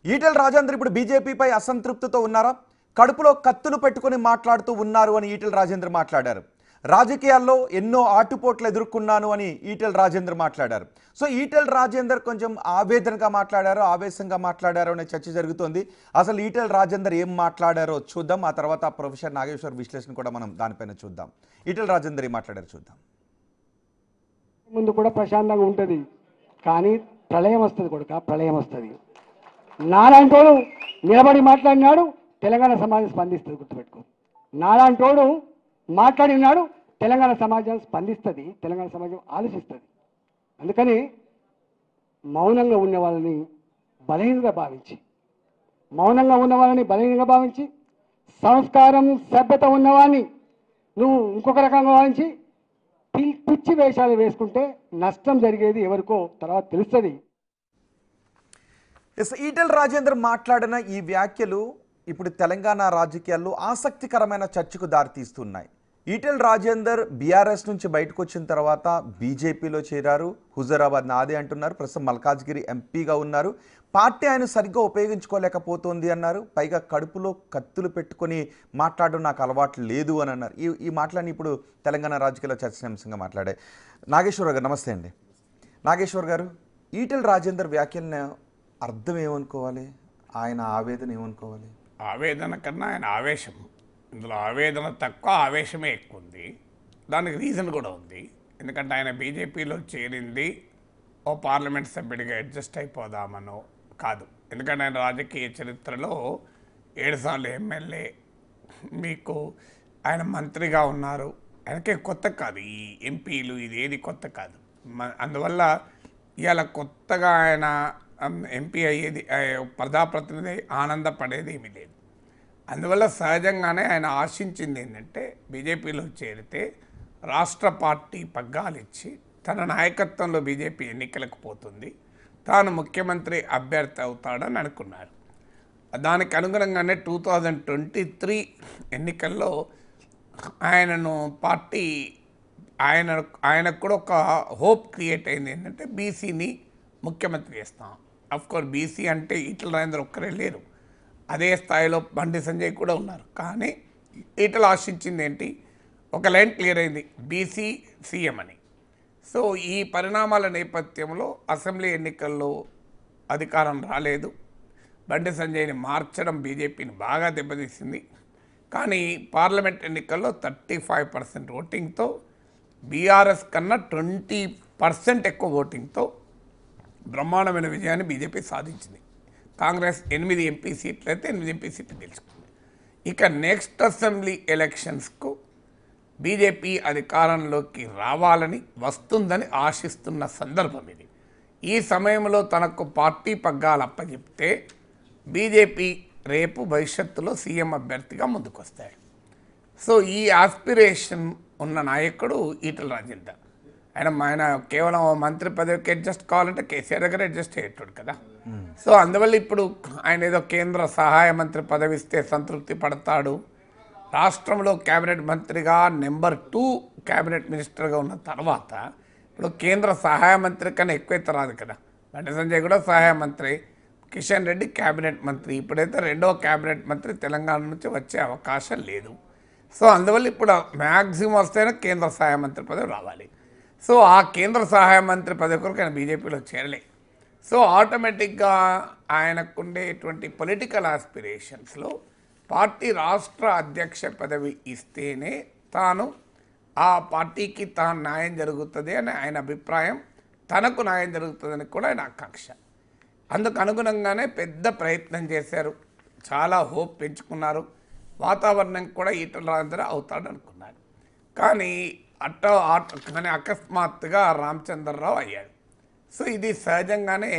ఈటెల రాజేందర్ ఇప్పుడు బీజేపీపై అసంతృప్తితో ఉన్నారా? కడుపులో కత్తులు పెట్టుకొని మాట్లాడుతూ ఉన్నారు అని ఈటెల రాజేందర్ మాట్లాడారు. రాజకీయాల్లో ఎన్నో ఆటుపోట్లు ఎదుర్కొన్నాను అని ఈటెల రాజేందర్ మాట్లాడారు. సో ఈటెల రాజేందర్ కొంచెం ఆవేదనగా మాట్లాడారో ఆవేశంగా మాట్లాడారో అనే చర్చ జరుగుతోంది. అసలు ఈటెల రాజేందర్ ఏం మాట్లాడారో చూద్దాం. ఆ తర్వాత ప్రొఫెసర్ నాగేశ్వర్ విశ్లేషణ కూడా మనం దానిపైన చూద్దాం. ఈటెల రాజేందర్ ఏం మాట్లాడారో చూద్దాం. ముందు కూడా ప్రశాంతంగా ఉంటుంది, కానీ ప్రళయం వస్తుంది కొడుక, ప్రళయం వస్తుంది. నాలాంటోడు నిలబడి మాట్లాడినాడు, తెలంగాణ సమాజం స్పందిస్తుంది. గుర్తుపెట్టుకో, నాలాంటోడు మాట్లాడినాడు, తెలంగాణ సమాజం స్పందిస్తుంది, తెలంగాణ సమాజం ఆలోచిస్తుంది. అందుకని మౌనంగా ఉన్న వాళ్ళని బలహీనంగా భావించి, సంస్కారం సభ్యత ఉన్నవాడిని నువ్వు ఇంకొక రకంగా భావించి పిచ్చి వేషాలు వేసుకుంటే నష్టం జరిగేది ఎవరికో తర్వాత తెలుస్తుంది. ఈటెల రాజేందర్ మాట్లాడిన ఈ వ్యాఖ్యలు ఇప్పుడు తెలంగాణ రాజకీయాల్లో ఆసక్తికరమైన చర్చకు దారితీస్తున్నాయి. ఈటెల రాజేందర్ బీఆర్ఎస్ నుంచి బయటకు వచ్చిన తర్వాత బీజేపీలో చేరారు. హుజూరాబాద్ నాదే అంటున్నారు. ప్రస్తుతం మల్కాజ్గిరి ఎంపీగా ఉన్నారు. పార్టీ ఆయన సరిగ్గా ఉపయోగించుకోలేకపోతుంది అన్నారు. పైగా కడుపులో కత్తులు పెట్టుకొని మాట్లాడడం నాకు అలవాటు లేదు అని అన్నారు. ఈ మాటలని ఇప్పుడు తెలంగాణ రాజకీయాల్లో చర్చనీయాంశంగా మాట్లాడాయి. నాగేశ్వర గారు నమస్తే అండి. నాగేశ్వర్ గారు, ఈటెల రాజేందర్ వ్యాఖ్యలను అర్థం ఏమనుకోవాలి? ఆయన ఆవేదన ఏమనుకోవాలి? ఆవేదన కన్నా ఆయన ఆవేశం. ఇందులో ఆవేదన తక్కువ, ఆవేశమే ఎక్కువ ఉంది. దానికి రీజన్ కూడా ఉంది. ఎందుకంటే ఆయన బీజేపీలో చేరింది ఓ పార్లమెంట్ సభ్యుడిగా అడ్జస్ట్ అయిపోదామనో కాదు. ఎందుకంటే ఆయన రాజకీయ చరిత్రలో 7 సార్లు ఎమ్మెల్యే, మీకు ఆయన మంత్రిగా ఉన్నారు. ఆయనకే కొత్త కాదు ఈ ఎంపీలు, ఇది ఏది కొత్త కాదు. అందువల్ల ఇవాళ కొత్తగా ఆయన ఎంపీ అయ్యేది, ప్రజాప్రతినిధి ఆనందపడేది ఏమీ లేదు. అందువల్ల సహజంగానే ఆయన ఆశించింది ఏంటంటే బీజేపీలో చేరితే రాష్ట్ర పార్టీ పగ్గాలు ఇచ్చి తన నాయకత్వంలో బీజేపీ ఎన్నికలకు పోతుంది, తాను ముఖ్యమంత్రి అభ్యర్థి అవుతాడని అనుకున్నారు. దానికి అనుగుణంగానే 2023 ఎన్నికల్లో ఆయనను పార్టీ ఆయనకు కూడా ఒక హోప్ క్రియేట్ అయింది. ఏంటంటే బీసీని ముఖ్యమంత్రి చేస్తాం. అఫ్కోర్స్ బీసీ అంటే ఈటెల రాజేందర్ ఒక్కరే లేరు, అదే స్థాయిలో బండి సంజయ్ కూడా ఉన్నారు. కానీ ఈటెల ఆశించింది ఏంటి? ఒక లైన్ క్లియర్ అయింది, బీసీ సీఎం అని. సో ఈ పరిణామాల నేపథ్యంలో అసెంబ్లీ ఎన్నికల్లో అధికారం రాలేదు. బండి సంజయ్ని మార్చడం బీజేపీని బాగా దెబ్బతీసింది. కానీ పార్లమెంట్ ఎన్నికల్లో 35% ఓటింగ్తో, బీఆర్ఎస్ కన్నా 20% ఎక్కువ ఓటింగ్తో బ్రహ్మాండమైన విజయాన్ని బీజేపీ సాధించింది. కాంగ్రెస్ 8 ఎంపీ సీట్లు అయితే 8 ఎంపీ సీట్లు గెలుచుకుంది. ఇక నెక్స్ట్ అసెంబ్లీ ఎలక్షన్స్కు బీజేపీ అధికారంలోకి రావాలని, వస్తుందని ఆశిస్తున్న సందర్భం ఇది. ఈ సమయంలో తనకు పార్టీ పగ్గాలు అప్పచెప్తే బీజేపీ రేపు భవిష్యత్తులో సీఎం అభ్యర్థిగా ముందుకొస్తాడు. సో ఈ ఆస్పిరేషన్ ఉన్న నాయకుడు ఈటెల రాజేందర్. ఆయన కేవలం మంత్రి పదవికి అడ్జస్ట్ కావాలంటే కేసీఆర్ దగ్గర అడ్జస్ట్ అయ్యేటాడు కదా. సో అందువల్ల ఇప్పుడు ఆయన ఏదో కేంద్ర సహాయ మంత్రి పదవి ఇస్తే సంతృప్తి పడతాడు. రాష్ట్రంలో క్యాబినెట్ మంత్రిగా నెంబర్ 2 క్యాబినెట్ మినిస్టర్గా ఉన్న తర్వాత ఇప్పుడు కేంద్ర సహాయ మంత్రి కన్నా ఎక్కువైతే రాదు కదా. బండి సంజయ్ కూడా సహాయ మంత్రి, కిషన్ రెడ్డి క్యాబినెట్ మంత్రి. ఇప్పుడైతే 2వ క్యాబినెట్ మంత్రి తెలంగాణ నుంచి వచ్చే అవకాశం లేదు. సో అందువల్ల ఇప్పుడు మ్యాక్సిమం వస్తేనే కేంద్ర సహాయ మంత్రి పదవి రావాలి. సో ఆ కేంద్ర సహాయ మంత్రి పదవి కొరకు ఆయన బీజేపీలో చేరలే. సో ఆటోమేటిక్గా ఆయనకుండేటువంటి పొలిటికల్ ఆస్పిరేషన్స్లో పార్టీ రాష్ట్ర అధ్యక్ష పదవి ఇస్తేనే తాను ఆ పార్టీకి తాను న్యాయం జరుగుతుంది అని ఆయన అభిప్రాయం, తనకు న్యాయం జరుగుతుందని కూడా ఆయన ఆకాంక్ష. అందుకు అనుగుణంగానే పెద్ద ప్రయత్నం చేశారు, చాలా హోప్ పెంచుకున్నారు. వాతావరణం కూడా ఈటెల రాజేందర్ అవుతాడు అనుకున్నారు. కానీ కానీ అకస్మాత్తుగా రామచంద్రరావు అయ్యాడు. సో ఇది సహజంగానే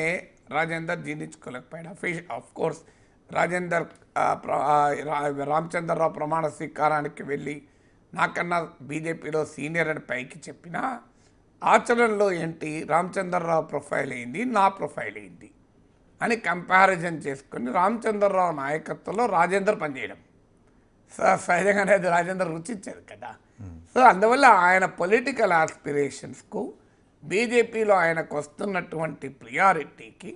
రాజేందర్ జీర్ణించుకోలేకపోయాడు. ఆఫ్కోర్స్ రామచంద్రరావు ప్రమాణ స్వీకారానికి వెళ్ళి నాకన్నా బీజేపీలో సీనియర్ అని పైకి చెప్పినా ఆచరణలో ఏంటి, రామచంద్రరావు ప్రొఫైల్ అయింది, నా ప్రొఫైల్ అయింది అని కంపారిజన్ చేసుకొని రామచంద్రరావు నాయకత్వంలో రాజేందర్ పనిచేయడం సహజంగానే అది రాజేందర్ రుచించేది కదా. సో అందువల్ల ఆయన పొలిటికల్ ఆస్పిరేషన్స్కు బీజేపీలో ఆయనకు వస్తున్నటువంటి ప్రియారిటీకి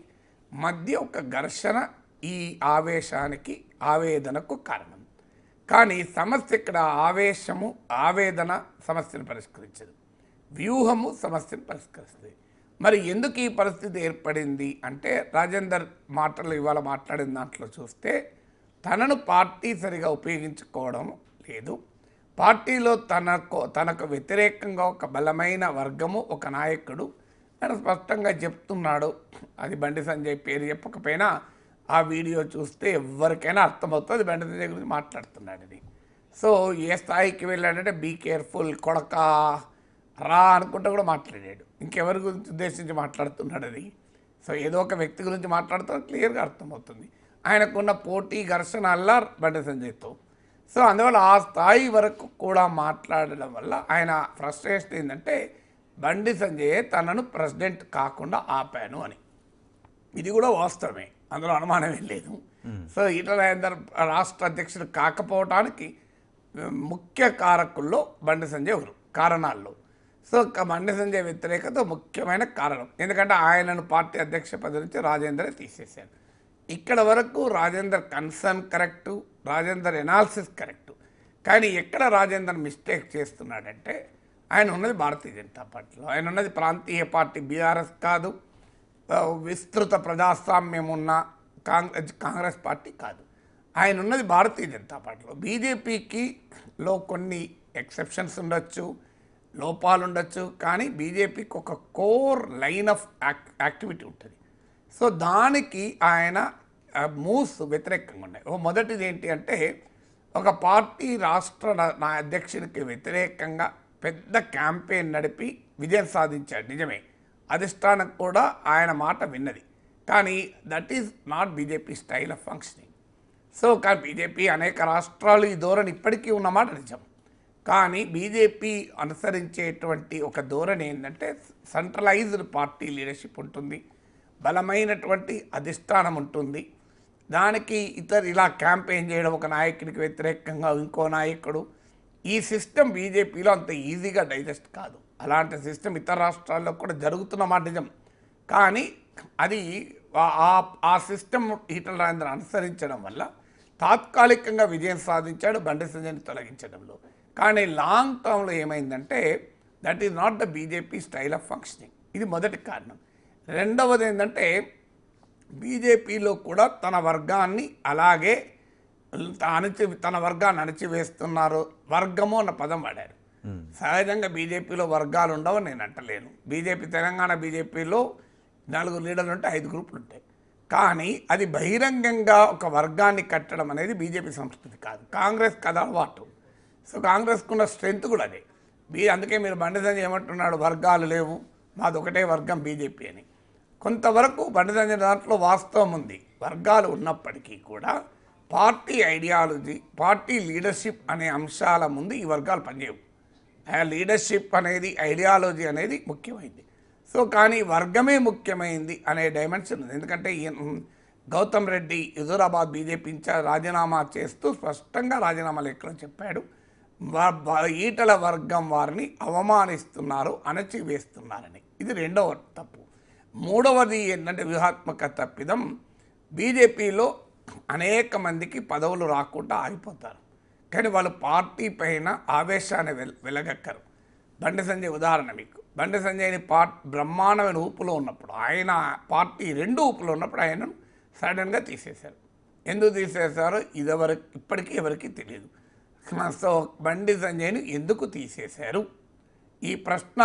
మధ్య ఒక ఘర్షణ ఈ ఆవేశానికి ఆవేదనకు కారణం. కానీ సమస్య ఇక్కడ ఆవేశము ఆవేదన సమస్యను పరిష్కరించదు, వ్యూహము సమస్యను పరిష్కరిస్తుంది. మరి ఎందుకు ఈ పరిస్థితి ఏర్పడింది అంటే రాజేందర్ మాటలు ఇవాళ మాట్లాడిన దాంట్లో చూస్తే తనను పార్టీ సరిగా ఉపయోగించుకోవడం లేదు, పార్టీలో తనకు వ్యతిరేకంగా ఒక బలమైన వర్గము ఒక నాయకుడు ఆయన స్పష్టంగా చెప్తున్నాడు. అది బండి సంజయ్ పేరు చెప్పకపోయినా ఆ వీడియో చూస్తే ఎవరికైనా అర్థమవుతుంది బండి సంజయ్ గురించి మాట్లాడుతున్నాడు ఇది. సో ఏ స్థాయికి వెళ్ళాడంటే బీ కేర్ఫుల్ కొడకా రా అనుకుంటూ కూడా మాట్లాడాడు. ఇంకెవరి గురించి ఉద్దేశించి మాట్లాడుతున్నాడు అది. సో ఏదో ఒక వ్యక్తి గురించి మాట్లాడుతున్నా క్లియర్గా అర్థమవుతుంది. ఆయనకున్న పోటీ ఘర్షణ అల్లా బండి సంజయ్తో. సో అందువల్ల ఆ స్థాయి వరకు కూడా మాట్లాడడం వల్ల ఆయన ఫ్రస్ట్రేషన్ ఏంటంటే బండి సంజయ్ తనను ప్రెసిడెంట్ కాకుండా ఆపాను అని. ఇది కూడా వాస్తవమే, అందులో అనుమానమేం లేదు. సో ఈటల రాజేందర్ రాష్ట్ర అధ్యక్షుడు కాకపోవడానికి ముఖ్య కారకుల్లో బండి సంజయ్ ఒకరు కారణాల్లో. సో బండి సంజయ్ వ్యతిరేకత ముఖ్యమైన కారణం, ఎందుకంటే ఆయనను పార్టీ అధ్యక్ష పదవి నుంచి రాజేందరే తీసేశారు. ఇక్కడ వరకు Rajender concern correct, Rajender analysis correct. కానీ ఎక్కడ రాజేందర్ మిస్టేక్ చేస్తున్నాడంటే ఆయన ఉన్నది భారతీయ జనతా పార్టీలో, ఆయన ఉన్నది ప్రాంతీయ పార్టీ బీఆర్ఎస్ కాదు, విస్తృత ప్రజాస్వామ్యం ఉన్న కాంగ్రెస్ పార్టీ కాదు. ఆయన ఉన్నది భారతీయ జనతా పార్టీలో. బీజేపీకి లో కొన్ని ఎక్సెప్షన్స్ ఉండొచ్చు, లోపాలు ఉండొచ్చు, కానీ బీజేపీకి ఒక కోర్ లైన్ ఆఫ్ యాక్టివిటీ ఉంటుంది. సో దానికి ఆయన మూవ్స్ వ్యతిరేకంగా ఉన్నాయి. మొదటిది ఏంటి అంటే ఒక పార్టీ రాష్ట్ర నా అధ్యక్షుడికి వ్యతిరేకంగా పెద్ద క్యాంపెయిన్ నడిపి విజయం సాధించాడు, నిజమే. అధిష్టానం కూడా ఆయన మాట విన్నది. కానీ that is not BJP style of functioning. So కానీ బీజేపీ అనేక రాష్ట్రాలు ఈ ధోరణి ఇప్పటికీ ఉన్నమాట నిజం. కానీ బీజేపీ అనుసరించేటువంటి ఒక ధోరణి ఏంటంటే సెంట్రలైజ్డ్ పార్టీ లీడర్షిప్ ఉంటుంది, బలమైనటువంటి అధిష్టానం ఉంటుంది. దానికి ఇలా క్యాంపెయిన్ చేయడం, ఒక నాయకుడికి వ్యతిరేకంగా ఇంకో నాయకుడు, ఈ సిస్టమ్ బీజేపీలో అంత ఈజీగా డైజెస్ట్ కాదు. అలాంటి సిస్టమ్ ఇతర రాష్ట్రాల్లో కూడా జరుగుతున్నమాట నిజం. కానీ అది ఆ సిస్టమ్ ఈటల రాజేందర్ అనుసరించడం వల్ల తాత్కాలికంగా విజయం సాధించాడు బండి సంజయ్ని తొలగించడంలో. కానీ లాంగ్ టర్మ్లో ఏమైందంటే that is not the BJP style of functioning. ఇది మొదటి కారణం. రెండవది ఏంటంటే బీజేపీలో కూడా తన వర్గాన్ని అలాగే తన వర్గాన్ని అణచివేస్తున్నారు. వర్గము అన్న పదం వాడారు. సహజంగా బీజేపీలో వర్గాలు ఉండవని నేను అంటలేను. తెలంగాణ బీజేపీలో 4 లీడర్లు ఉంటే 5 గ్రూపులు ఉంటాయి. కానీ అది బహిరంగంగా ఒక వర్గాన్ని కట్టడం అనేది బీజేపీ సంస్కృతి కాదు, కాంగ్రెస్ కదా అలవాటు. సో కాంగ్రెస్కున్న స్ట్రెంత్ కూడా అదే. అందుకే మీరు బండి సంజయ్ ఏమంటున్నాడు, వర్గాలు లేవు, మాది ఒకటే వర్గం బీజేపీ అని. కొంతవరకు బండి సంజయ్ దాంట్లో వాస్తవం ఉంది. వర్గాలు ఉన్నప్పటికీ కూడా పార్టీ ఐడియాలజీ, పార్టీ లీడర్షిప్ అనే అంశాల ముందు ఈ వర్గాలు పనిచేయవు. లీడర్షిప్ అనేది, ఐడియాలజీ అనేది ముఖ్యమైంది. సో కానీ వర్గమే ముఖ్యమైంది అనే డైమెన్షన్ ఉంది. ఎందుకంటే గౌతమ్ రెడ్డి హుజూరాబాద్ బీజేపీ ఇన్ఛార్జ్ రాజీనామా చేస్తూ స్పష్టంగా రాజీనామా లెక్కలో చెప్పాడు, ఈటల వర్గం వారిని అవమానిస్తున్నారు, అణచివేస్తున్నారని. ఇది రెండవ తప్పు. మూడవది ఏంటంటే వ్యూహాత్మక తప్పిదం. బీజేపీలో అనేక మందికి పదవులు రాకుండా ఆగిపోతారు, కానీ వాళ్ళు పార్టీ పైన ఆవేశాన్ని వెలగక్కరు. బండి సంజయ్ ఉదాహరణ మీకు. బండి సంజయ్ని బ్రహ్మాండమైన ఊపులో ఉన్నప్పుడు, ఆయన పార్టీ 2 ఊపులో ఉన్నప్పుడు ఆయనను సడన్గా తీసేశారు. ఎందుకు తీసేశారో ఇప్పటికీ ఎవరికి తెలియదు. సో బండి సంజయ్ని ఎందుకు తీసేశారు, ఈ ప్రశ్న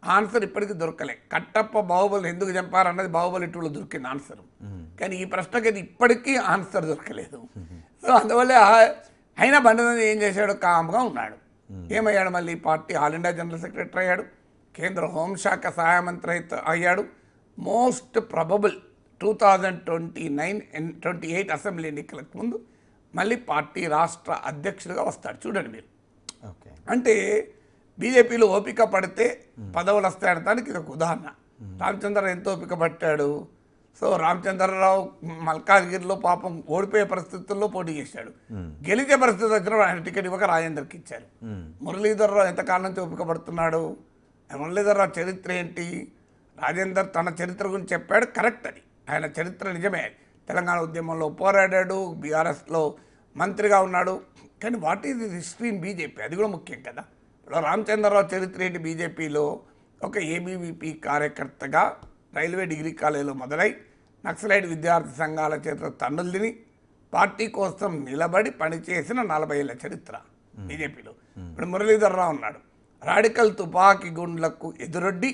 ఆన్సర్ ఇప్పటికీ దొరకలే. కట్టప్ప బాహుబలి ఎందుకు చంపారన్నది బాహుబలి 2లో దొరికింది ఆన్సర్, కానీ ఈ ప్రశ్నకి అది ఇప్పటికీ ఆన్సర్ దొరకలేదు. సో అందువల్ల అయినా బండి సంజయ్ ఏం చేశాడు, కామ్గా ఉన్నాడు. ఏమయ్యాడు, మళ్ళీ party all India general secretary అయ్యాడు, కేంద్ర హోంశాఖ సహాయ మంత్రి అయ్యాడు. మోస్ట్ ప్రాబబుల్ 2028 అసెంబ్లీ ఎన్నికలకు ముందు మళ్ళీ పార్టీ రాష్ట్ర అధ్యక్షుడిగా వస్తాడు. చూడండి మీరు. అంటే బీజేపీలో ఓపిక పడితే పదవులు వస్తాయనడానికి ఇది ఒక ఉదాహరణ. రామచంద్రరావు ఎంత ఓపిక పట్టాడు. సో రామచంద్రరావు మల్కాజ్గిరిలో పాపం ఓడిపోయే పరిస్థితుల్లో పోటీ చేశాడు, గెలిచే పరిస్థితి వచ్చినప్పుడు ఆయన టికెట్ ఇవ్వక రాజేందర్కి ఇచ్చారు. మురళీధర్రావు ఎంతకాలం నుంచి ఓపిక పడుతున్నాడు. మురళీధర్రావు చరిత్ర ఏంటి, రాజేందర్ తన చరిత్ర గురించి చెప్పాడు, కరెక్ట్ అది, ఆయన చరిత్ర నిజమే. తెలంగాణ ఉద్యమంలో పోరాడాడు, బీఆర్ఎస్లో మంత్రిగా ఉన్నాడు. కానీ what is history in BJP, అది కూడా ముఖ్యం కదా. ఇప్పుడు రామచంద్రరావు చరిత్ర ఏంటి? బీజేపీలో ఒక ఏబీవీపీ కార్యకర్తగా రైల్వే డిగ్రీ కాలేజీలో మొదలై నక్సలైట్ విద్యార్థి సంఘాల చేత తన్నులు తిని పార్టీ కోసం నిలబడి పనిచేసిన 40 ఏళ్ల చరిత్ర బీజేపీలో. ఇప్పుడు మురళీధర్రావు ఉన్నాడు, రాడికల్ తుపాకీ గుండ్లకు ఎదురొడ్డి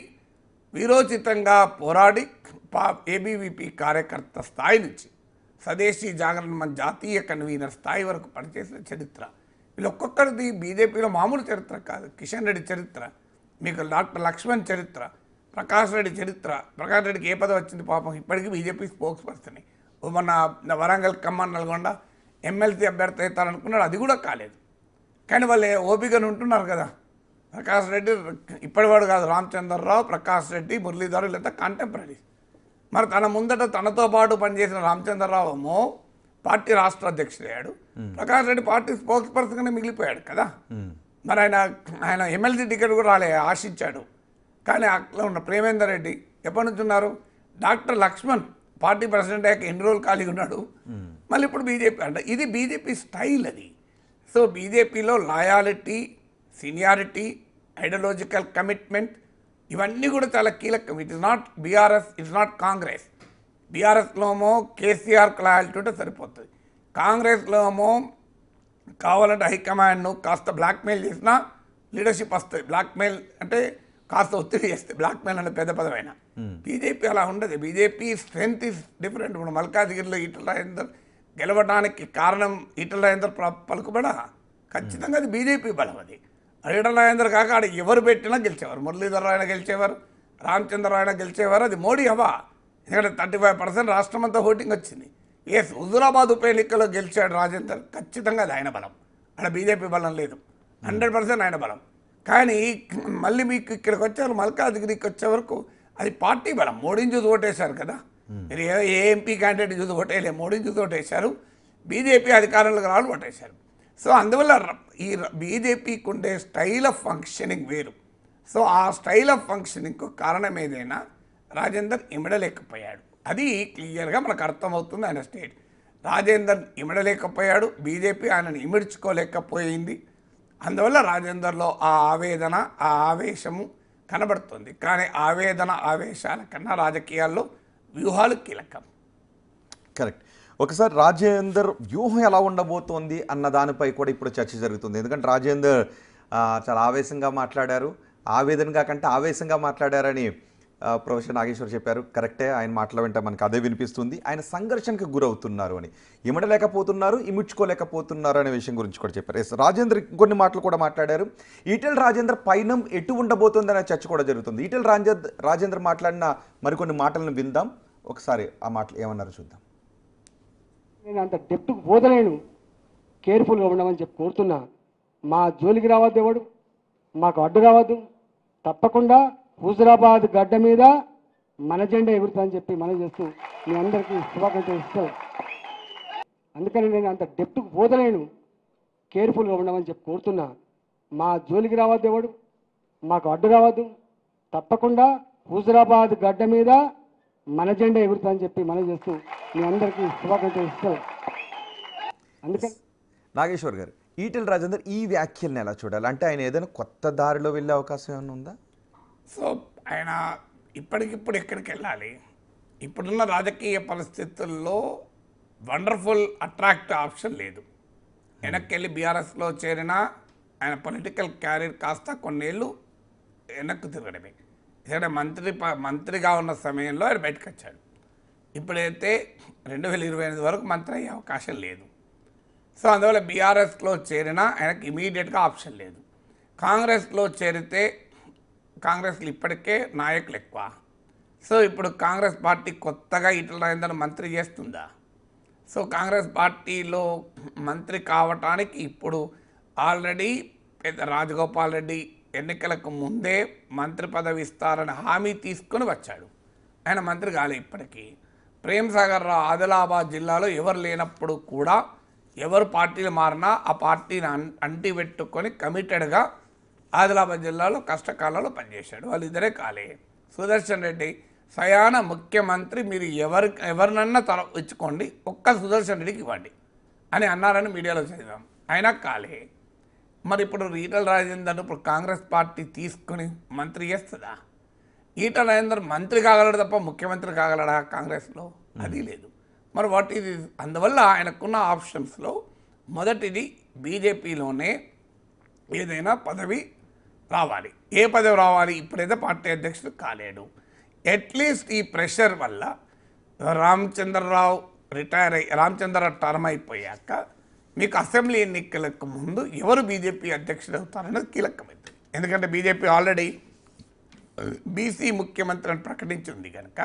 వీరోచితంగా పోరాడి ఏబీవీపీ కార్యకర్త స్థాయి నుంచి స్వదేశీ జాగరణ మంచ్ జాతీయ కన్వీనర్ స్థాయి వరకు పనిచేసిన చరిత్ర. వీళ్ళు ఒక్కొక్కరిది బీజేపీలో మామూలు చరిత్ర కాదు. కిషన్ రెడ్డి చరిత్ర, మీకు డాక్టర్ లక్ష్మణ్ చరిత్ర, ప్రకాష్ రెడ్డి చరిత్ర. ప్రకాష్ రెడ్డికి ఏ పదవి వచ్చింది పాపం, ఇప్పటికీ బీజేపీ స్పోక్స్ పర్సన్. మొన్న వరంగల్, ఖమ్మం, నల్గొండ ఎమ్మెల్సీ అభ్యర్థి అవుతారనుకున్నాడు, అది కూడా కాలేదు. కానీ వాళ్ళు ఓపికను ఉంటున్నారు కదా. ప్రకాష్ రెడ్డి ఇప్పటివాడు కాదు, రామచంద్రరావు, ప్రకాష్ రెడ్డి, మురళీధర్ వీళ్ళంతా కాంటెంపరీ. మరి తన ముందట తనతో పాటు పనిచేసిన రామచంద్రరావు ఏమో పార్టీ రాష్ట్ర అధ్యక్షుడయ్యాడు, ప్రకాష్ రెడ్డి పార్టీ స్పోక్స్ పర్సన్గానే మిగిలిపోయాడు కదా. మరి ఆయన ఎమ్మెల్సీ టికెట్ కూడా ఆశించాడు. కానీ అట్లా ఉన్న ప్రేమేందర్ రెడ్డి ఎప్పటి నుంచి ఉన్నారు? డాక్టర్ లక్ష్మణ్ పార్టీ ప్రెసిడెంట్ అయ్యాక ఎన్ని రోజులు ఖాళీగా ఉన్నాడు, మళ్ళీ ఇప్పుడు బీజేపీ అంటే ఇది బీజేపీ స్టైల్ అది. సో బీజేపీలో లాయాలిటీ, సీనియారిటీ, ఐడియాలజికల్ కమిట్మెంట్ ఇవన్నీ కూడా చాలా కీలకం. It is not BRS, it's not Congress. బీఆర్ఎస్లో ఏమో కేసీఆర్కి లాయాలిటీ ఉంటే సరిపోతుంది. కాంగ్రెస్లో ఏమో కావాలంటే హైకమాండ్ను కాస్త బ్లాక్మెయిల్ చేసినా లీడర్షిప్ వస్తుంది. బ్లాక్మెయిల్ అంటే కాస్త ఒత్తిడి చేస్తే, బ్లాక్మెయిల్ అంటే పెద్ద పదమైన. బీజేపీ అలా ఉండదు. BJP strength is different. ఇప్పుడు మల్కాజ్గిరిలో ఈటల రాజేందర్ గెలవడానికి కారణం ఈటల రాజేందర్ పలుకుబడా, ఖచ్చితంగా అది బీజేపీ బలం. అది ఈటల రాజేందర్ కాక ఆడ ఎవరు పెట్టినా గెలిచేవారు. మురళీధర్ ఆయన గెలిచేవారు, రామచంద్రరావు ఆయన గెలిచేవారు. అది మోడీ హవా. ఎందుకంటే 35% రాష్ట్రం అంతా ఓటింగ్ వచ్చింది. హుజూరాబాద్ ఉప ఎన్నికల్లో గెలిచాడు రాజేందర్, ఖచ్చితంగా అది ఆయన బలం. అక్కడ బీజేపీ బలం లేదు, 100% ఆయన బలం. కానీ మళ్ళీ మీకు ఇక్కడికి వచ్చారు, మల్కాజ్గిరికి వచ్చే వరకు అది పార్టీ బలం. మోడీని చూసి ఓటేశారు కదా. మీరు ఏ ఎంపీ క్యాండిడేట్ చూసి ఓటేయలే, మోడీని చూసి ఓటేశారు. బీజేపీ అధికారంలోకి రావాలి ఓటేశారు. సో అందువల్ల ఈ బీజేపీకి ఉండే స్టైల్ ఆఫ్ ఫంక్షనింగ్ వేరు. సో ఆ స్టైల్ ఆఫ్ ఫంక్షనింగ్కు కారణం ఏదైనా రాజేందర్ ఇమడలేకపోయాడు. అది క్లియర్గా మనకు అర్థమవుతుంది. ఆయన స్టేట్ రాజేందర్ ఇమడలేకపోయాడు, బీజేపీ ఆయనను ఇమిడ్చుకోలేకపోయింది. అందువల్ల రాజేందర్లో ఆ ఆవేదన, ఆ ఆవేశము కనబడుతుంది. కానీ ఆవేదన, ఆవేశాల కన్నా రాజకీయాల్లో వ్యూహాలు కీలకం. కరెక్ట్. ఒకసారి రాజేందర్ వ్యూహం ఎలా ఉండబోతోంది అన్న దానిపై కూడా ఇప్పుడు చర్చ జరుగుతుంది. ఎందుకంటే రాజేందర్ చాలా ఆవేశంగా మాట్లాడారు, ఆవేదనగా కంటే ఆవేశంగా మాట్లాడారని ప్రొఫెసర్ నాగేశ్వర్ చెప్పారు. కరెక్టే, ఆయన మాటలు వింటే మనకు అదే వినిపిస్తుంది. ఆయన సంఘర్షణకు గురవుతున్నారు అని, ఇమడలేకపోతున్నారు, ఇముడ్చుకోలేకపోతున్నారు అనే విషయం గురించి కూడా చెప్పారు. రాజేందర్ కొన్ని మాటలు కూడా మాట్లాడారు. ఈటెల రాజేందర్ పైనం ఎటు ఉండబోతుంది అనే చర్చ కూడా జరుగుతుంది. ఈటెల రాజేందర్ మాట్లాడిన మరికొన్ని మాటలను విందాం. ఒకసారి ఆ మాటలు ఏమన్నారో చూద్దాం. నేను అంత డెప్త్కు పోదలేను, కేర్ఫుల్గా ఉండమని చెప్పి కోరుతున్నా. మా జోలికి రావద్దు, ఎవడు మాకు అడ్డు రావద్దు. తప్పకుండా హుజురాబాద్ గడ్డ మీద మన జెండా ఎగురుతుందని చెప్పి మనం చేస్తూ మీ అందరికీ శుభాకాంక్షలు ఇస్తాను. అందుకని నేను అంత డెప్త్కు పోదలేను, కేర్ఫుల్గా ఉండమని చెప్పి కోరుతున్నా. మా జోలికి రావద్దు, ఎవడు మాకు అడ్డు రావద్దు. తప్పకుండా హుజురాబాద్ గడ్డ మీద మన జెండా ఎగురుతుందని చెప్పి మనం చేస్తూ మీ అందరికీ శుభాకాంక్షలు ఇస్తాను. అందుకని నాగేశ్వర్ గారు, ఈటెల రాజేందర్ ఈ వ్యాఖ్యలను ఎలా చూడాలి? అంటే ఆయన ఏదైనా కొత్త దారిలో వెళ్ళే అవకాశం ఏమైనా ఉందా? సో ఆయన ఇప్పటికిప్పుడు ఎక్కడికి వెళ్ళాలి? ఇప్పుడున్న రాజకీయ పరిస్థితుల్లో వండర్ఫుల్ అట్రాక్టివ్ ఆప్షన్ లేదు. వెనక్కి వెళ్ళి బీఆర్ఎస్లో చేరినా ఆయన పొలిటికల్ క్యారియర్ కాస్త కొన్నేళ్ళు వెనక్కు తిరగడమే. ఎందుకంటే మంత్రిగా ఉన్న సమయంలో ఆయన బయటకు వచ్చాడు. ఇప్పుడైతే 2028 వరకు మంత్రి అయ్యే అవకాశం లేదు. సో అందువల్ల బీఆర్ఎస్లో చేరినా ఆయనకు ఇమీడియట్గా ఆప్షన్ లేదు. కాంగ్రెస్లో చేరితే కాంగ్రెస్లో ఇప్పటికే నాయకులు ఎక్కువ. సో ఇప్పుడు కాంగ్రెస్ పార్టీ కొత్తగా ఈటెల రాజేందర్ మంత్రి చేస్తుందా? సో కాంగ్రెస్ పార్టీలో మంత్రి కావటానికి ఇప్పుడు ఆల్రెడీ పెద్ద రాజగోపాల్ రెడ్డి ఎన్నికలకు ముందే మంత్రి పదవి ఇస్తారని హామీ తీసుకొని వచ్చాడు. ఆయన మంత్రి కాలే ఇప్పటికీ. ప్రేమ్ సాగర్ రావు ఆదిలాబాద్ జిల్లాలో ఎవరు లేనప్పుడు కూడా ఎవరు పార్టీలు మారినా ఆ పార్టీని అంటి పెట్టుకొని కమిటెడ్గా ఆదిలాబాద్ జిల్లాలో కష్టకాలంలో పనిచేశాడు. వాళ్ళిద్దరే కాలే. సుదర్శన్ రెడ్డి స్వయాన ముఖ్యమంత్రి మీరు ఎవరినన్నా తల ఇచ్చుకోండి, ఒక్క సుదర్శన్ రెడ్డికి ఇవ్వండి అని అన్నారని మీడియాలో చదివాం. అయినా కాలే. మరి ఇప్పుడు ఈటల రాజేందర్ ఇప్పుడు కాంగ్రెస్ పార్టీ తీసుకుని మంత్రి చేస్తుందా? ఈటల రాజేందర్ మంత్రి కాగలడు తప్ప ముఖ్యమంత్రి కాగలడా కాంగ్రెస్లో? అది లేదు. మరి వాట్ ఇది? అందువల్ల ఆయనకున్న ఆప్షన్స్లో మొదటిది బీజేపీలోనే ఏదైనా పదవి రావాలి. ఏ పదవి రావాలి? ఇప్పుడైతే పార్టీ అధ్యక్షుడు కాలేడు. అట్లీస్ట్ ఈ ప్రెషర్ వల్ల రామచంద్రరావు రామచంద్రరావు టర్మ్ అయిపోయాక మీకు అసెంబ్లీ ఎన్నికలకు ముందు ఎవరు బీజేపీ అధ్యక్షుడు అవుతారనేది కీలకమైంది. ఎందుకంటే బీజేపీ ఆల్రెడీ బీసీ ముఖ్యమంత్రి అని ప్రకటించింది కనుక,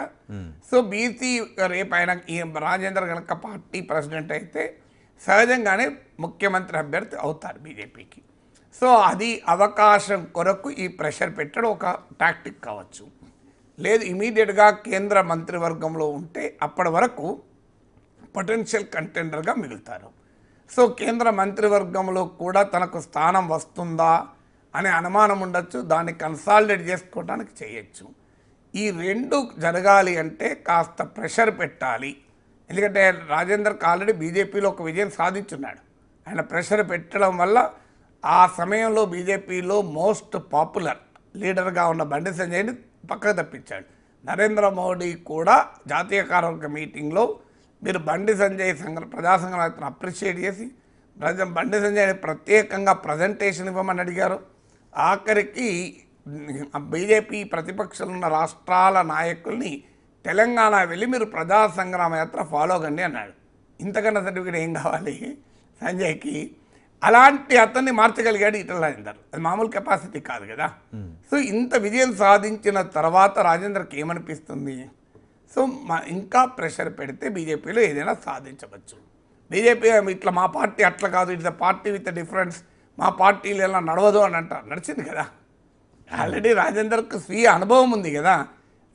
సో బీసీ రేపు ఆయన ఈ రాజేంద్ర కనుక పార్టీ ప్రెసిడెంట్ అయితే సహజంగానే ముఖ్యమంత్రి అభ్యర్థి అవుతారు బీజేపీకి. సో అది అవకాశం కొరకు ఈ ప్రెషర్ పెట్టడం ఒక టాక్టిక్ కావచ్చు. లేదు ఇమీడియట్గా కేంద్ర మంత్రివర్గంలో ఉంటే అప్పటి వరకు పొటెన్షియల్ కంటెండర్గా మిగులుతారు. సో కేంద్ర మంత్రివర్గంలో కూడా తనకు స్థానం వస్తుందా అనే అనుమానం ఉండొచ్చు. దాన్ని కన్సాలిడేట్ చేసుకోవడానికి చేయొచ్చు. ఈ రెండు జరగాలి అంటే కాస్త ప్రెషర్ పెట్టాలి. ఎందుకంటే రాజేందర్కి ఆల్రెడీ బీజేపీలో ఒక విజయం సాధించున్నాడు. ఆయన ప్రెషర్ పెట్టడం వల్ల ఆ సమయంలో బీజేపీలో మోస్ట్ పాపులర్ లీడర్గా ఉన్న బండి సంజయ్ని పక్కకు తప్పించాడు. నరేంద్ర మోడీ కూడా జాతీయ కార్యవర్గ మీటింగ్లో మీరు బండి సంజయ్ ప్రజా సంఘాలను అప్రిషియేట్ చేసి బండి సంజయ్ని ప్రత్యేకంగా ప్రజెంటేషన్ ఇవ్వమని అడిగారు. ఆఖరికి బీజేపీ ప్రతిపక్షంలో ఉన్న రాష్ట్రాల నాయకుల్ని తెలంగాణ వెళ్ళి మీరు ప్రజా సంగ్రామ యాత్ర ఫాలో కండి అన్నాడు. ఇంతకన్నా సర్టిఫికేట్ ఏం కావాలి సంజయ్కి? అలాంటి అతన్ని మార్చగలిగాడు ఈటల రాజేందర్. అది మామూలు కెపాసిటీ కాదు కదా. సో ఇంత విజయం సాధించిన తర్వాత రాజేందర్కి ఏమనిపిస్తుంది? సో ఇంకా ప్రెషర్ పెడితే బీజేపీలో ఏదైనా సాధించవచ్చు. బీజేపీ ఇట్లా మా పార్టీ అట్లా కాదు, it's the party with difference, మా పార్టీలు ఎలా నడవదు అని అంటారు. నడిచింది కదా, ఆల్రెడీ రాజేందర్కు స్వీయ అనుభవం ఉంది కదా.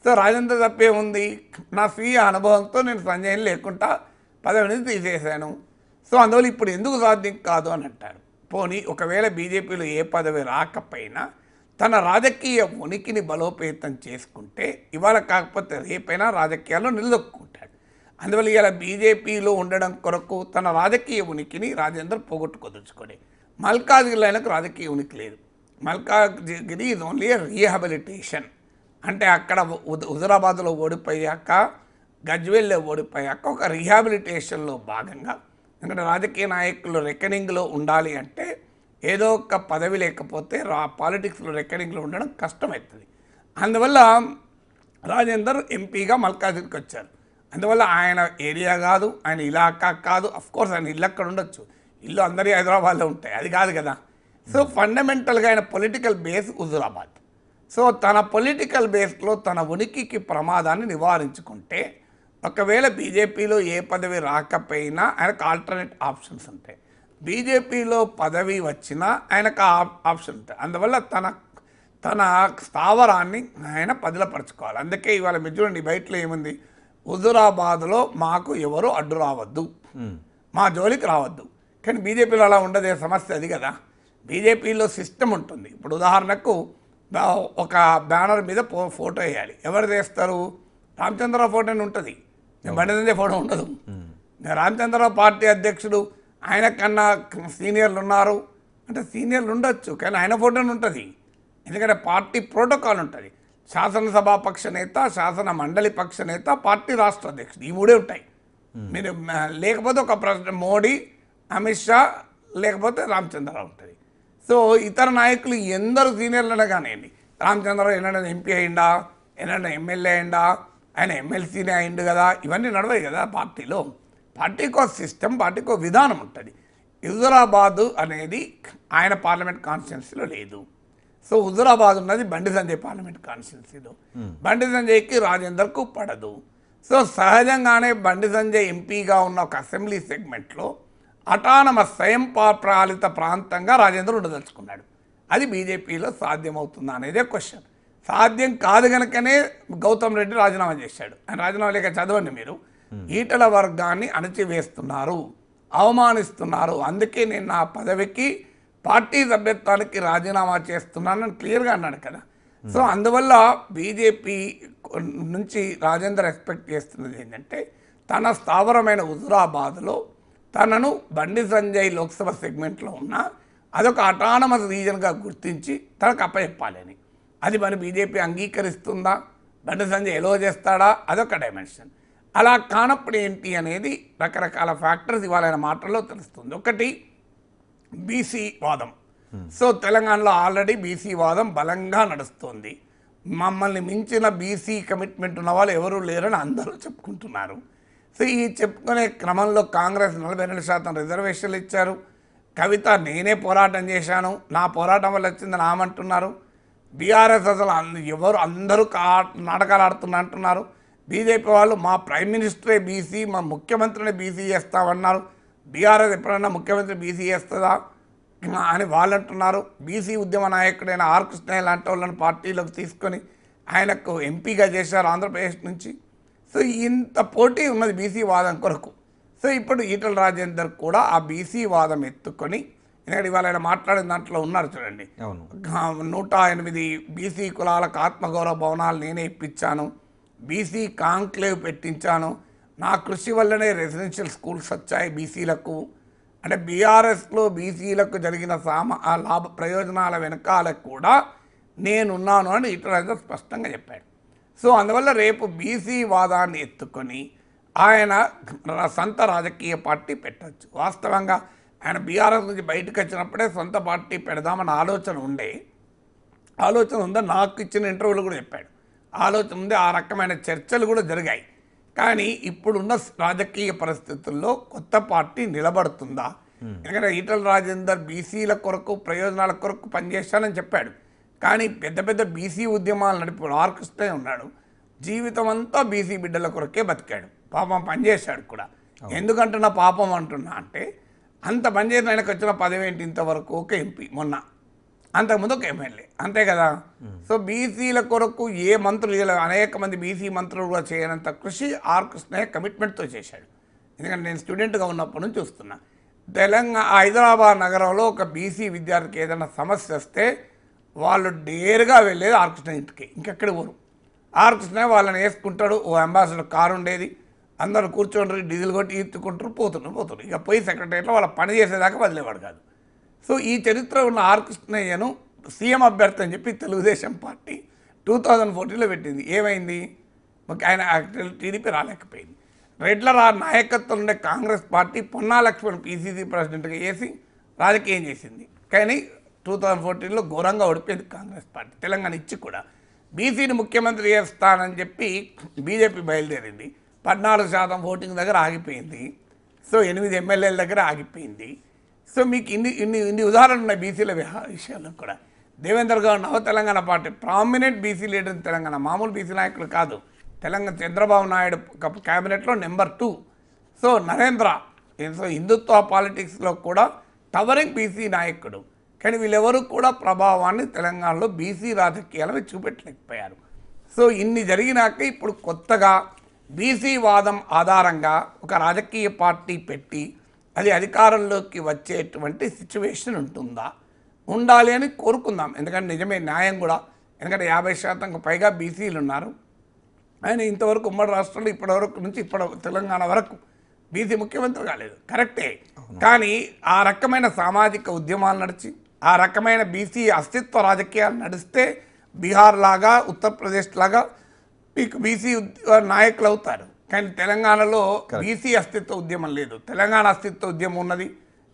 సో రాజేందర్ తప్పే ఉంది? నా స్వీయ అనుభవంతో నేను సంజయ్ లేకుండా పదవి నుంచి తీసేశాను. సో అందువల్ల ఇప్పుడు ఎందుకు సాధ్యం కాదు అని అంటారు. పోనీ ఒకవేళ బీజేపీలో ఏ పదవి రాకపోయినా తన రాజకీయ ఉనికిని బలోపేతం చేసుకుంటే ఇవాళ కాకపోతే రేపైనా రాజకీయాల్లో నిలదొక్కుంటాడు. అందువల్ల ఇలా బీజేపీలో ఉండడం కొరకు తన రాజకీయ ఉనికిని రాజేందర్ పోగొట్టుకోదలుచుకోండి. మల్కాజ్గిరిలో ఆయనకు రాజకీయ ఉనికి లేదు. Malkajgiri is only rehabilitation. అంటే అక్కడ హుజరాబాద్లో ఓడిపోయాక, గజ్వేల్లో ఓడిపోయాక ఒక రీహాబిలిటేషన్లో భాగంగా, ఎందుకంటే రాజకీయ నాయకులు రెకనింగ్లో ఉండాలి అంటే ఏదో ఒక పదవి లేకపోతే పాలిటిక్స్లో రెకనింగ్లో ఉండడం కష్టమవుతుంది. అందువల్ల రాజేందర్ ఎంపీగా మల్కాజ్గిరికి వచ్చారు. అందువల్ల ఆయన ఏరియా కాదు, ఆయన ఇలాకా కాదు. అఫ్కోర్స్ ఆయన ఇల్లు అక్కడ ఉండొచ్చు, ఇల్లు అందరి హైదరాబాద్లో ఉంటాయి, అది కాదు కదా. సో ఫండమెంటల్గా ఆయన పొలిటికల్ బేస్ హుజురాబాద్. సో తన పొలిటికల్ బేస్లో తన ఉనికికి ప్రమాదాన్ని నివారించుకుంటే ఒకవేళ బీజేపీలో ఏ పదవి రాకపోయినా ఆయనకు ఆల్టర్నేట్ ఆప్షన్స్ ఉంటాయి. బీజేపీలో పదవి వచ్చినా ఆయనకు ఆప్షన్ ఉంటాయి. అందువల్ల తన స్థావరాన్ని ఆయన పదిలపరచుకోవాలి. అందుకే ఇవాళ మీరు చూడండి, బయటలో ఏముంది, హుజురాబాద్లో మాకు ఎవరు అడ్డు రావద్దు, మా జోలికి రావద్దు. కానీ బీజేపీలో అలా ఉండదే, సమస్య అది కదా. బీజేపీలో సిస్టమ్ ఉంటుంది. ఇప్పుడు ఉదాహరణకు ఒక బ్యానర్ మీద ఫోటో వేయాలి, ఎవరు వేస్తారు? రామచంద్రరావు ఫోటో అని ఉంటుంది, బండి సంజయ్ ఫోటో ఉండదు. రామచంద్రరావు పార్టీ అధ్యక్షుడు, ఆయన కన్నా సీనియర్లు ఉన్నారు అంటే సీనియర్లు ఉండొచ్చు, కానీ ఆయన ఫోటోని ఉంటుంది. ఎందుకంటే పార్టీ ప్రోటోకాల్ ఉంటుంది. శాసనసభా పక్ష నేత, శాసన మండలి పక్ష నేత, పార్టీ రాష్ట్ర అధ్యక్షుడు, ఈ మూడే ఉంటాయి. మీరు లేకపోతే ఒక ప్రెసిడెంట్ మోడీ, అమిత్ షా, లేకపోతే రామచంద్రరావు ఉంటుంది. సో ఇతర నాయకులు ఎందరు సీనియర్లనే కానివ్వండి, రామచంద్రరావు ఎన్నడూ ఎంపీ అయిందా, ఎన్నడూ ఎమ్మెల్యే అయిందా, ఆయన ఎమ్మెల్సీనే అయిండు కదా, ఇవన్నీ నడవాయి కదా పార్టీలో. పార్టీకో సిస్టమ్, పార్టీకో విధానం ఉంటుంది. హుజురాబాదు అనేది ఆయన పార్లమెంట్ కాన్స్టిట్యున్సీలో లేదు. సో హుజురాబాద్ ఉన్నది బండి సంజయ్ పార్లమెంట్ కాన్స్టిట్యున్సీలో. బండి సంజయ్కి రాజేందర్కు పడదు. సో సహజంగానే బండి సంజయ్ ఎంపీగా ఉన్న ఒక అసెంబ్లీ సెగ్మెంట్లో అటానమస్ స్వయం పాలిత ప్రాంతంగా రాజేందర్ ఉండదలుచుకున్నాడు. అది బీజేపీలో సాధ్యమవుతుందా అనేదే క్వశ్చన్. సాధ్యం కాదు కనుకనే గౌతమ్ రెడ్డి రాజీనామా చేశాడు. ఆయన రాజీనామా లేక చదవండి మీరు, ఈటల వర్గాన్ని అణచివేస్తున్నారు, అవమానిస్తున్నారు, అందుకే నేను నా పదవికి పార్టీ సభ్యత్వానికి రాజీనామా చేస్తున్నానని క్లియర్గా అన్నాడు కదా. సో అందువల్ల బీజేపీ నుంచి రాజేందర్ ఎక్స్పెక్ట్ చేస్తున్నది ఏంటంటే తన స్థావరమైన హుజురాబాద్లో తనను బండి సంజయ్ లోక్సభ సెగ్మెంట్లో ఉన్న అదొక అటానమస్ రీజన్గా గుర్తించి తనకు అప్పచెప్పాలని. అది మరి బీజేపీ అంగీకరిస్తుందా, బండి సంజయ్ ఎలో చేస్తాడా, అదొక డైమెన్షన్. అలా కానప్పుడు ఏంటి అనేది రకరకాల ఫ్యాక్టర్స్ ఇవాళ ఆయన మాటల్లో తెలుస్తుంది. ఒకటి బీసీ వాదం. సో తెలంగాణలో ఆల్రెడీ బీసీ వాదం బలంగా నడుస్తుంది. మమ్మల్ని మించిన బీసీ కమిట్మెంట్ ఉన్న వాళ్ళు ఎవరూ లేరని అందరూ చెప్పుకుంటున్నారు. సో ఈ చెప్పుకునే క్రమంలో కాంగ్రెస్ 42% రిజర్వేషన్లు ఇచ్చారు. కవిత నేనే పోరాటం చేశాను, నా పోరాటం వల్ల వచ్చిందని ఆమంటున్నారు. బీఆర్ఎస్ అసలు ఎవరు అందరూ నాటకాలు ఆడుతున్నా అంటున్నారు. బీజేపీ వాళ్ళు మా ప్రైమ్ మినిస్టరే బీసీ, మా ముఖ్యమంత్రిని బీసీ చేస్తామన్నారు. బీఆర్ఎస్ ఎప్పుడైనా ముఖ్యమంత్రి బీసీ చేస్తుందా అని వాళ్ళు అంటున్నారు. బీసీ ఉద్యమ నాయకుడైన ఆర్ కృష్ణయ్య లాంటి వాళ్ళని పార్టీలోకి తీసుకొని ఆయనకు ఎంపీగా చేశారు ఆంధ్రప్రదేశ్ నుంచి. సో ఇంత పోటీ ఉన్నది బీసీ వాదం కొరకు. సో ఇప్పుడు ఈటల రాజేందర్ కూడా ఆ బీసీ వాదం ఎత్తుకొని, ఎందుకంటే ఇవాళ ఆయన మాట్లాడిన దాంట్లో ఉన్నారు చూడండి, 108 బీసీ కులాలకు ఆత్మగౌరవ భవనాలు నేనే ఇప్పించాను, బీసీ కాంక్లేవ్ పెట్టించాను, నా కృషి వల్లనే రెసిడెన్షియల్ స్కూల్స్ వచ్చాయి బీసీలకు. అంటే బీఆర్ఎస్లో బీసీలకు జరిగిన లాభ ప్రయోజనాల వెనకాల కూడా నేనున్నాను అని ఈటల రాజేందర్ స్పష్టంగా చెప్పాడు. సో అందువల్ల రేపు బీసీ వాదాన్ని ఎత్తుకొని ఆయన సొంత రాజకీయ పార్టీ పెట్టచ్చు. వాస్తవంగా ఆయన బీఆర్ఎస్ నుంచి బయటకు వచ్చినప్పుడే సొంత పార్టీ పెడదామన్న ఆలోచన ఉందని నాకు ఇచ్చిన ఇంటర్వ్యూలో కూడా చెప్పాడు. ఆలోచన ఉంది, ఆ రకమైన చర్చలు కూడా జరిగాయి. కానీ ఇప్పుడున్న రాజకీయ పరిస్థితుల్లో కొత్త పార్టీ నిలబడుతుందా? ఎందుకంటే ఈటల రాజేందర్ బీసీల కొరకు ప్రయోజనాల కొరకు పనిచేస్తానని చెప్పాడు. కానీ పెద్ద పెద్ద బీసీ ఉద్యమాలు నడిపాడు. ఆర్ కృష్ణయ్య ఉన్నాడు, జీవితం అంతా బీసీ బిడ్డల కొరకే బతికాడు, పాపం పనిచేశాడు కూడా. ఎందుకంటున్నా పాపం అంటున్నా అంటే అంత పనిచేసిన ఆయనకు వచ్చిన పదవి ఏంటి ఇంతవరకు? ఒక ఎంపీ, మొన్న అంతకుముందు ఒక ఎమ్మెల్యే, అంతే కదా. సో బీసీల కొరకు ఏ మంత్రులు, అనేక మంది బీసీ మంత్రులు కూడా చేయనంత కృషి ఆర్ కృష్ణయ్య కమిట్మెంట్తో చేశాడు. ఎందుకంటే నేను స్టూడెంట్గా ఉన్నప్పటి నుంచి చూస్తున్నా. హైదరాబాద్ నగరంలో ఒక బీసీ విద్యార్థికి ఏదైనా సమస్య వస్తే వాళ్ళు డేర్గా వెళ్ళేది ఆర్ కృష్ణయ్య ఇంటికి, ఇంకెక్కడ పోరు. ఆర్ కృష్ణయ్య వాళ్ళని వేసుకుంటాడు. ఓ అంబాసిడర్ కారు ఉండేది, అందరూ కూర్చోండి, డీజిల్ కొట్టి ఈత్తుకుంటారు, పోతున్నారు. ఇక పోయి సెక్రటరీలో వాళ్ళ పని చేసేదాకా వదిలేవాడు కాదు. సో ఈ చరిత్ర ఉన్న ఆర్ కృష్ణయ్యను సీఎం అభ్యర్థి అని చెప్పి తెలుగుదేశం పార్టీ 2014లో పెట్టింది. ఏమైంది? ఆయన టీడీపీ రాలేకపోయింది. రెడ్ల నాయకత్వం ఉండే కాంగ్రెస్ పార్టీ పొన్నా లక్ష్మణ్ పీసీసీ ప్రెసిడెంట్గా చేసి రాజకీయం చేసింది. కానీ 2014లో ఘోరంగా ఓడిపోయింది కాంగ్రెస్ పార్టీ, తెలంగాణ ఇచ్చి కూడా. బీసీని ముఖ్యమంత్రి చేస్తానని చెప్పి బీజేపీ బయలుదేరింది. 14% ఓటింగ్ దగ్గర ఆగిపోయింది. సో 8 ఎమ్మెల్యేల దగ్గర ఆగిపోయింది. సో మీకు ఇన్ని ఉదాహరణలు ఉన్నాయి బీసీల విషయాల్లో కూడా. దేవేందర్ గౌడ్ నవ Telangana party prominent BC leader in Telangana, మామూలు బీసీ నాయకులు కాదు. తెలంగాణ చంద్రబాబు నాయుడు క్యాబినెట్లో నెంబర్ 2. సో నరేంద్ర, సో హిందుత్వ పాలిటిక్స్లో కూడా టవరింగ్ బీసీ నాయకుడు. కానీ వీళ్ళెవరూ కూడా ప్రభావాన్ని తెలంగాణలో బీసీ రాజకీయాలను చూపెట్టలేకపోయారు. సో ఇన్ని జరిగినాక ఇప్పుడు కొత్తగా బీసీ వాదం ఆధారంగా ఒక రాజకీయ పార్టీ పెట్టి అది అధికారంలోకి వచ్చేటువంటి సిచ్యువేషన్ ఉంటుందా? ఉండాలి అని కోరుకుందాం. ఎందుకంటే నిజమే, న్యాయం కూడా. ఎందుకంటే 50% పైగా బీసీలు ఉన్నారు. ఆయన ఇంతవరకు ఉమ్మడి రాష్ట్రంలో ఇప్పటివరకు నుంచి తెలంగాణ వరకు బీసీ ముఖ్యమంత్రి కాలేదు, కరెక్టే. కానీ ఆ రకమైన సామాజిక ఉద్యమాలు నడిచి, ఆ రకమైన బీసీ అస్తిత్వ రాజకీయాలు నడిస్తే బీహార్ లాగా, ఉత్తరప్రదేశ్ లాగా మీకు బీసీ నాయకులు అవుతారు. కానీ తెలంగాణలో బీసీ అస్తిత్వ ఉద్యమం లేదు. తెలంగాణ అస్తిత్వ ఉద్యమం ఉన్నది,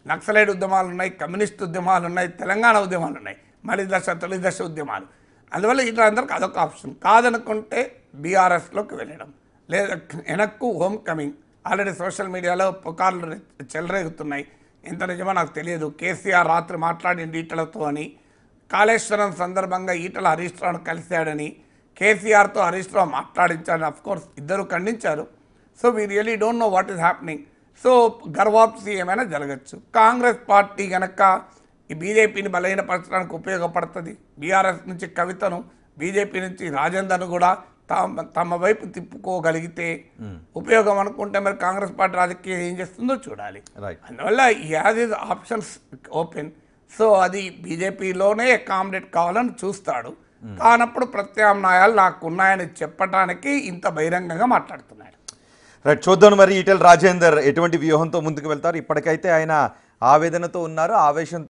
నక్సలైట్ ఉద్యమాలు ఉన్నాయి, కమ్యూనిస్ట్ ఉద్యమాలు ఉన్నాయి, తెలంగాణ ఉద్యమాలు ఉన్నాయి, మలి దశ తొలి దశ ఉద్యమాలు. అందువల్ల ఇట్లా అందరికి అదొక ఆప్షన్. కాదనుకుంటే బీఆర్ఎస్లోకి వెళ్ళడం, లేదా వెనక్కు హోమ్ కమింగ్. ఆల్రెడీ సోషల్ మీడియాలో పుకార్లు చెలరేగుతున్నాయి. ఎంత నిజమో నాకు తెలియదు. కేసీఆర్ రాత్రి మాట్లాడిన ఈటలతో అని, కాళేశ్వరం సందర్భంగా ఈటల హరీష్ రావును కలిశాడని, కేసీఆర్తో హరీష్ రావు మాట్లాడించారని అఫ్కోర్స్ ఇద్దరు ఖండించారు. So we really don't know what is happening. So ghar wapsi ఏమైనా జరగచ్చు. కాంగ్రెస్ పార్టీ కనుక ఈ బీజేపీని బలహీనపరచడానికి ఉపయోగపడుతుంది. బీఆర్ఎస్ నుంచి కవితను, బీజేపీ నుంచి రాజేందర్ను కూడా తమ వైపు తిప్పుకోగలిగితే ఉపయోగం అనుకుంటే మరి కాంగ్రెస్ పార్టీ రాజకీయం ఏం చేస్తుందో చూడాలి. అందువల్ల as is options open. So అది బీజేపీలోనే అకామిడేట్ కావాలని చూస్తాడు. కానప్పుడు ప్రత్యామ్నాయాలు నాకు ఉన్నాయని చెప్పడానికి ఇంత బహిరంగంగా మాట్లాడుతున్నాడు. రైట్, చూద్దాం మరి ఈటెల రాజేందర్ ఎటువంటి వ్యూహంతో ముందుకు వెళ్తారు. ఇప్పటికైతే ఆయన ఆవేదనతో ఉన్నారు, ఆవేశం